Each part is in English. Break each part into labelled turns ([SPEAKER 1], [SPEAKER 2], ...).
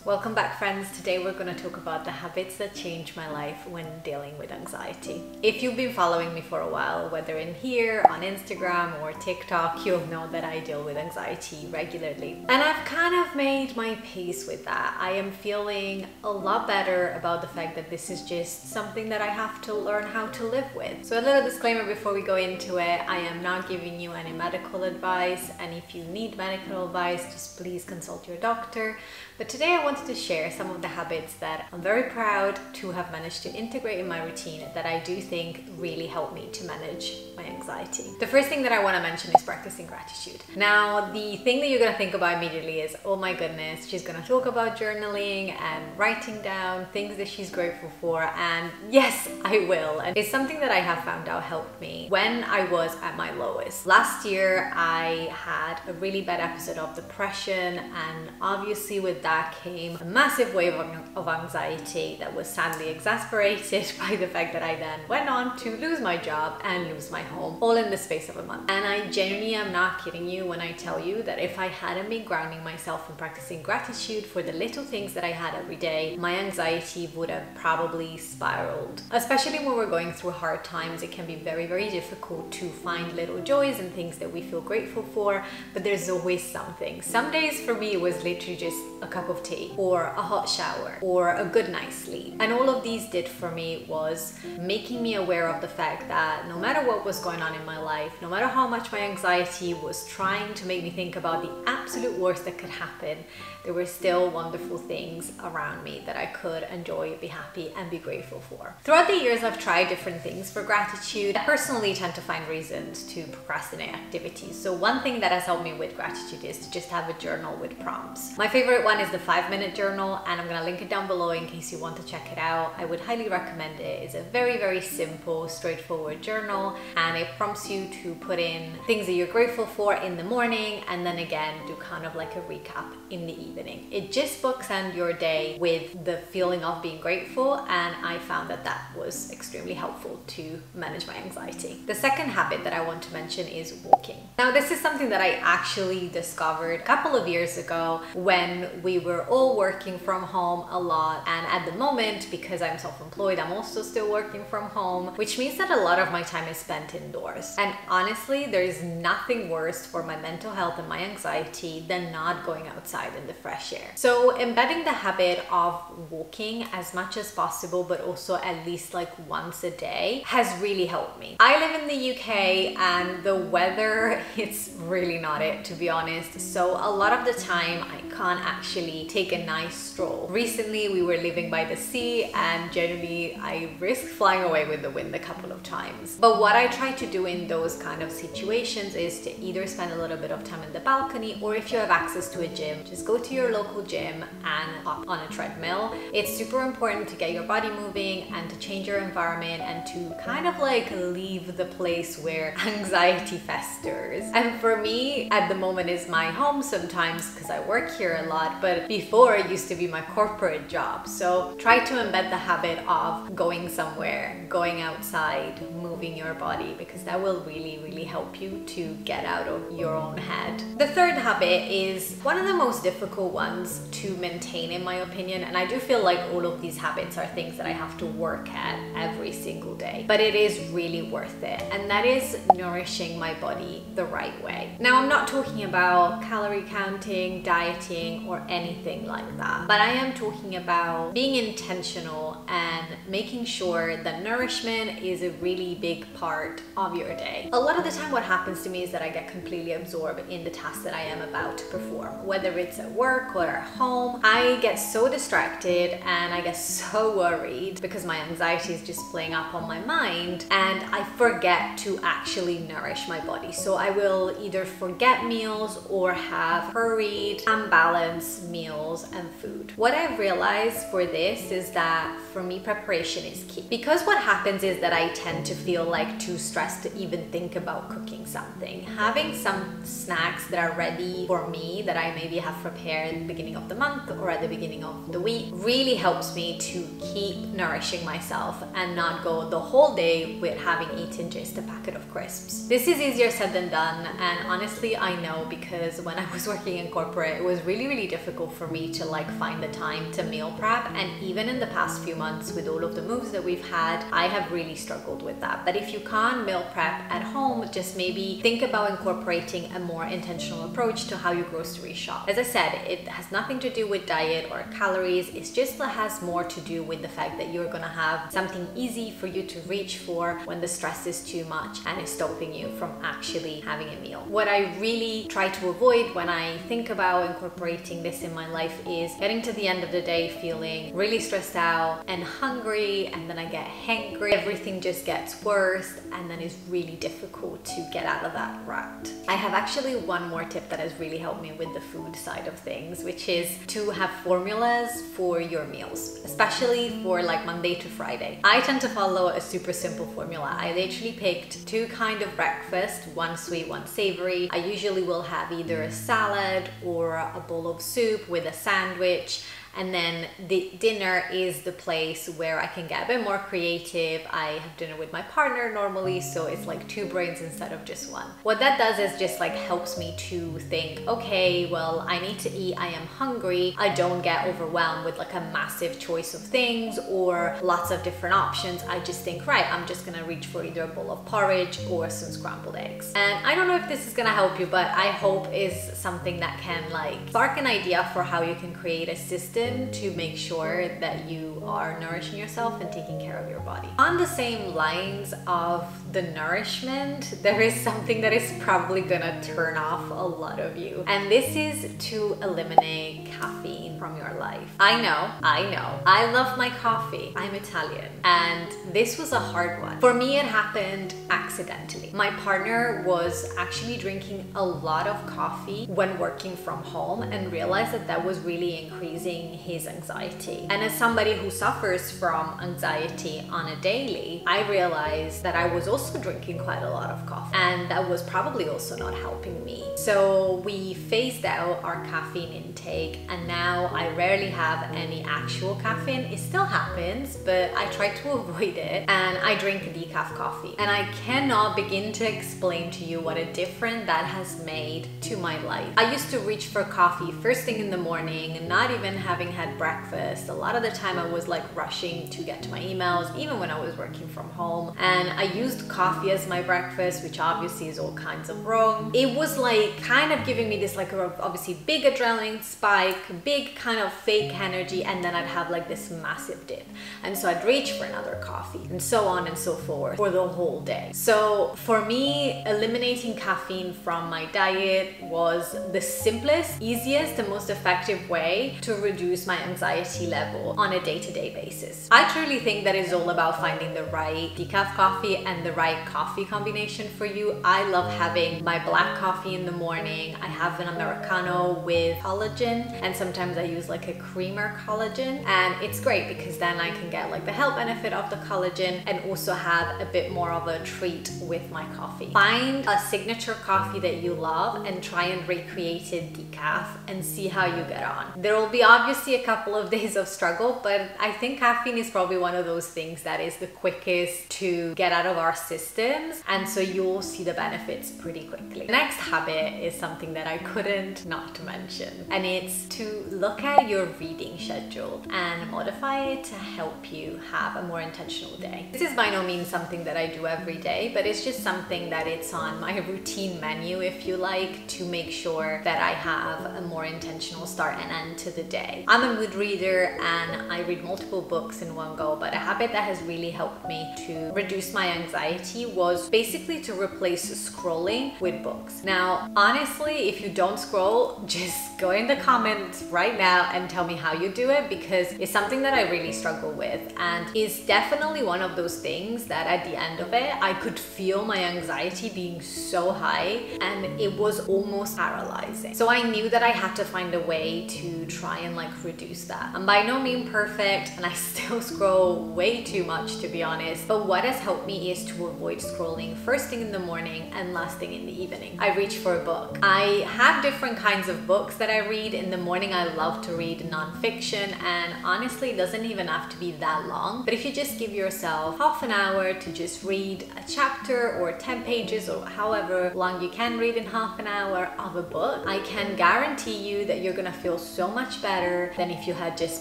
[SPEAKER 1] Welcome back, friends. Today we're going to talk about the habits that changed my life when dealing with anxiety. If you've been following me for a while, whether in here, on Instagram or TikTok, you'll know that I deal with anxiety regularly. And I've kind of made my peace with that. I am feeling a lot better about the fact that this is just something that I have to learn how to live with. So a little disclaimer before we go into it, I am not giving you any medical advice, and if you need medical advice, just please consult your doctor. But today I wanted to share some of the habits that I'm very proud to have managed to integrate in my routine that I do think really help me to manage my anxiety. The first thing that I want to mention is practicing gratitude. Now, the thing that you're going to think about immediately is, oh my goodness, she's going to talk about journaling and writing down things that she's grateful for. And yes, I will. And it's something that I have found out helped me when I was at my lowest. Last year, I had a really bad episode of depression, and obviously with that came a massive wave of anxiety that was sadly exasperated by the fact that I then went on to lose my job and lose my home all in the space of a month. And I genuinely am not kidding you when I tell you that if I hadn't been grounding myself and practicing gratitude for the little things that I had every day, my anxiety would have probably spiraled. Especially when we're going through hard times, it can be very, very difficult to find little joys and things that we feel grateful for, but there's always something. Some days for me it was literally just a cup of tea or a hot shower or a good night's sleep. And all of these did for me was making me aware of the fact that no matter what was going on in my life, no matter how much my anxiety was trying to make me think about the absolute worst that could happen, there were still wonderful things around me that I could enjoy, be happy, and be grateful for. Throughout the years, I've tried different things for gratitude. I personally tend to find reasons to procrastinate activities. So one thing that has helped me with gratitude is to just have a journal with prompts. My favorite one is the 5-minute journal, and I'm gonna link it down below in case you want to check it out. I would highly recommend it. It's a very, very simple, straightforward journal, and it prompts you to put in things that you're grateful for in the morning, and then again, do kind of like a recap in the evening. It just bookends your day with the feeling of being grateful, and I found that that was extremely helpful to manage my anxiety. The second habit that I want to mention is walking. Now, this is something that I actually discovered a couple of years ago when we were all working from home a lot, and at the moment, because I'm self-employed, I'm also still working from home, which means that a lot of my time is spent indoors. And honestly, there is nothing worse for my mental health and my anxiety than not going outside in the fresh air. So embedding the habit of walking as much as possible, but also at least like once a day, has really helped me. I live in the UK and the weather, it's really not it, to be honest. So a lot of the time I can't actually take a nice stroll. Recently we were living by the sea, and generally I risked flying away with the wind a couple of times. But what I try to do in those kind of situations is to either spend a little bit of time in the balcony, or if you have access to a gym, just go to your local gym and hop on a treadmill. It's super important to get your body moving and to change your environment and to kind of like leave the place where anxiety festers. And for me, at the moment, is my home sometimes because I work here a lot, but before it used to be my corporate job. So try to embed the habit of going somewhere, going outside, moving your body, because that will really, really help you to get out of your own head. The third habit is one of the most difficult ones to maintain, in my opinion, and I do feel like all of these habits are things that I have to work at every single day, but it is really worth it, and that is nourishing my body the right way. Now, I'm not talking about calorie counting, dieting, or anything like that, but I am talking about being intentional and making sure that nourishment is a really big part of your day. A lot of the time what happens to me is that I get completely absorbed in the task that I am about to perform, whether it's at work or at home. I get so distracted and I get so worried because my anxiety is just playing up on my mind, and I forget to actually nourish my body. So I will either forget meals or have hurried, unbalanced meals and food. What I've realized for this is that for me, preparation is key, because what happens is that I tend to feel like too stressed to even think about cooking something. Having some snacks that are ready for me that I maybe have prepared at the beginning of the month or at the beginning of the week really helps me to keep nourishing myself and not go the whole day with having eaten just a packet of crisps. This is easier said than done, and honestly I know, because when I was working in corporate it was really difficult for me me to like find the time to meal prep, and even in the past few months with all of the moves that we've had, I have really struggled with that. But if you can't meal prep at home, just maybe think about incorporating a more intentional approach to how you grocery shop. As I said, it has nothing to do with diet or calories. It's just that has more to do with the fact that you're gonna have something easy for you to reach for when the stress is too much and is stopping you from actually having a meal. What I really try to avoid when I think about incorporating this in my life is getting to the end of the day feeling really stressed out and hungry, and then I get hangry. Everything just gets worse, and then it's really difficult to get out of that rut. I have actually one more tip that has really helped me with the food side of things, which is to have formulas for your meals, especially for like Monday to Friday. I tend to follow a super simple formula. I literally picked two kind of breakfast, one sweet, one savory. I usually will have either a salad or a bowl of soup with a sandwich. And then the dinner is the place where I can get a bit more creative. I have dinner with my partner normally, so it's like two brains instead of just one. What that does is just like helps me to think, okay, well, I need to eat, I am hungry. I don't get overwhelmed with like a massive choice of things or lots of different options. I just think, right, I'm just gonna reach for either a bowl of porridge or some scrambled eggs. And I don't know if this is gonna help you, but I hope is something that can like spark an idea for how you can create a system to make sure that you are nourishing yourself and taking care of your body. On the same lines of the nourishment, there is something that is probably gonna turn off a lot of you, and this is to eliminate caffeine from your life. I know, I love my coffee. I'm Italian, and this was a hard one. For me, it happened accidentally. My partner was actually drinking a lot of coffee when working from home and realized that that was really increasing his anxiety. And as somebody who suffers from anxiety on a daily, I realized that I was also drinking quite a lot of coffee, and that was probably also not helping me. So we phased out our caffeine intake, and now I rarely have any actual caffeine. It still happens, but I try to avoid it, and I drink decaf coffee. And I cannot begin to explain to you what a difference that has made to my life. I used to reach for coffee first thing in the morning, not even having had breakfast. A lot of the time I was like rushing to get to my emails, even when I was working from home. And I used coffee as my breakfast, which obviously is all kinds of wrong. It was like kind of giving me this like obviously big adrenaline spike, big kind of fake energy, and then I'd have like this massive dip. And so I'd reach for another coffee, and so on and so forth for the whole day. So for me, eliminating caffeine from my diet was the simplest, easiest, and most effective way to reduce my anxiety level on a day-to-day basis. I truly think that it's all about finding the right decaf coffee and the right coffee combination for you. I love having my black coffee in the morning. I have an Americano with collagen, and sometimes I use like a creamer collagen, and it's great because then I can get like the health benefit of the collagen and also have a bit more of a treat with my coffee. Find a signature coffee that you love and try and recreate it decaf and see how you get on. There will be obviously a couple of days of struggle, but I think caffeine is probably one of those things that is the quickest to get out of our systems, and so you'll see the benefits pretty quickly. The next habit is something that I couldn't not mention, and it's to look at your reading schedule and modify it to help you have a more intentional day. This is by no means something that I do every day, but it's just something that it's on my routine menu, if you like, to make sure that I have a more intentional start and end to the day. I'm a mood reader and I read multiple books in one go, but a habit that has really helped me to reduce my anxiety was basically to replace scrolling with books. Now, honestly, if you don't scroll, just go in the comments right now and tell me how you do it, because it's something that I really struggle with, and it's definitely one of those things that at the end of it, I could feel my anxiety being so high and it was almost paralyzing. So I knew that I had to find a way to try and like reduce that. I'm by no means perfect and I still scroll way too much, to be honest, but what has helped me is to avoid scrolling first thing in the morning and last thing in the evening. I reach for a book. I have different kinds of books that I read in the morning morning I love to read nonfiction, and honestly it doesn't even have to be that long, but if you just give yourself half an hour to just read a chapter or 10 pages or however long you can read in half an hour of a book, I can guarantee you that you're gonna feel so much better than if you had just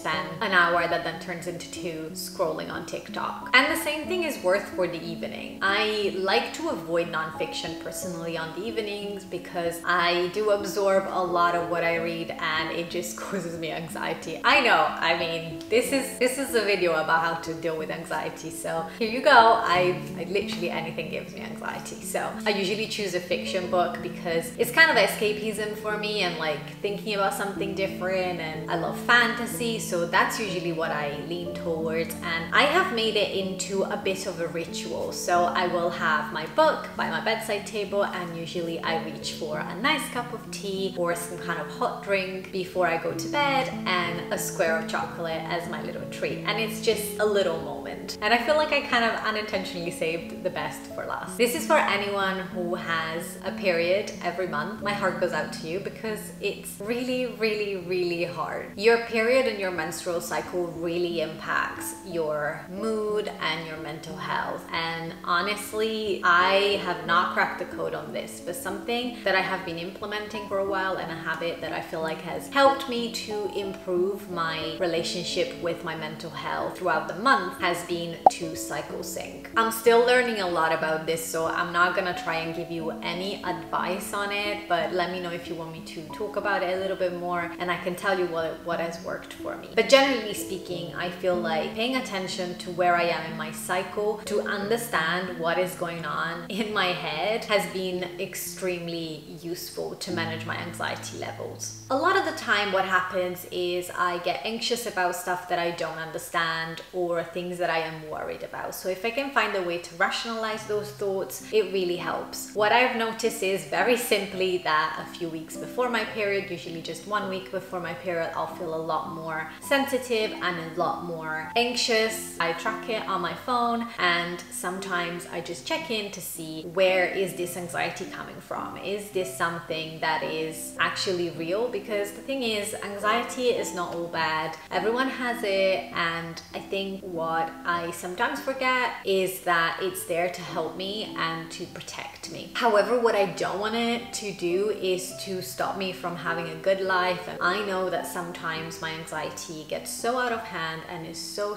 [SPEAKER 1] spent an hour that then turns into 2 scrolling on TikTok. And the same thing is worth for the evening. I like to avoid nonfiction personally on the evenings because I do absorb a lot of what I read and it just causes me anxiety. I know, I mean, this is a video about how to deal with anxiety, so here you go. I literally anything gives me anxiety. So I usually choose a fiction book because it's kind of escapism for me and like thinking about something different, and I love fantasy, so that's usually what I lean towards. And I have made it into a bit of a ritual. So I will have my book by my bedside table, and usually I reach for a nice cup of tea or some kind of hot drink before I go to bed, and a square of chocolate as my little treat. And it's just a little moment. And I feel like I kind of unintentionally saved the best for last. This is for anyone who has a period every month. My heart goes out to you because it's really, really, really hard. Your period and your menstrual cycle really impacts your mood and your mental health. And honestly, I have not cracked the code on this, but something that I have been implementing for a while and a habit that I feel like has helped me to improve my relationship with my mental health throughout the month has been to cycle sync. I'm still learning a lot about this, so I'm not gonna try and give you any advice on it, but let me know if you want me to talk about it a little bit more and I can tell you what has worked for me. But generally speaking, I feel like paying attention to where I am in my cycle to understand what is going on in my head has been extremely useful to manage my anxiety levels. A lot of the time what happens is I get anxious about stuff that I don't understand or things that I am worried about. So if I can find a way to rationalize those thoughts, it really helps. What I've noticed is very simply that a few weeks before my period, usually just 1 week before my period, I'll feel a lot more sensitive and a lot more anxious. I track it on my phone, and sometimes I just check in to see where is this anxiety coming from? Is this something that is actually real? Because the thing is, anxiety is not all bad. Everyone has it, and I think what I sometimes forget is that it's there to help me and to protect me. However, what I don't want it to do is to stop me from having a good life. And I know that sometimes my anxiety gets so out of hand and is so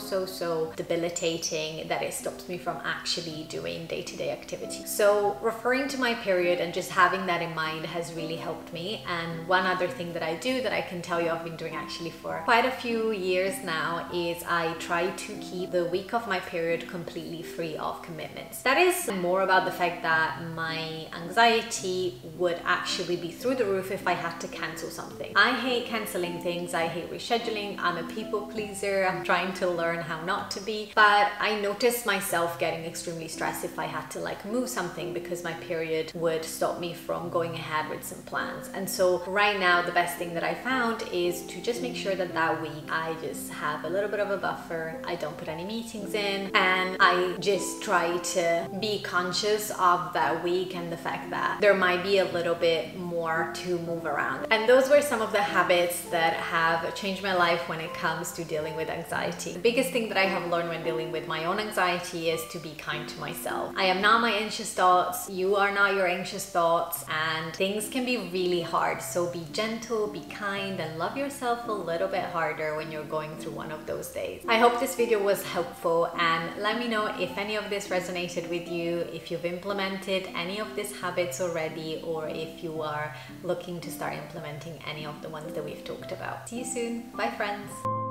[SPEAKER 1] debilitating that it stops me from actually doing day-to-day activities. So referring to my period and just having that in mind has really helped me. And one other thing that I do that I can tell you I've been doing actually for quite a few years now is I try to keep the week of my period completely free of commitments. That is more about the fact that my anxiety would actually be through the roof if I had to cancel something. I hate canceling things, I hate rescheduling, I'm a people pleaser, I'm trying to learn how not to be, but I noticed myself getting extremely stressed if I had to like move something because my period would stop me from going ahead with some plans. And so right now the best thing that I found is to just make sure that that week I just have a little bit of a buffer, I don't put any meetings in, and I just try to be conscious of that week and the fact that there might be a little bit more to move around. And those were some of the habits that have changed my life when it comes to dealing with anxiety. The biggest thing that I have learned when dealing with my own anxiety is to be kind to myself. I am not my anxious thoughts, you are not your anxious thoughts, and things can be really hard. So be gentle, be kind, and love yourself a little bit harder when you're going through one of those days. I hope this video was helpful, and let me know if any of this resonated with you, if you've implemented any of these habits already, or if you are looking to start implementing any of the ones that we've talked about. See you soon. Bye friends.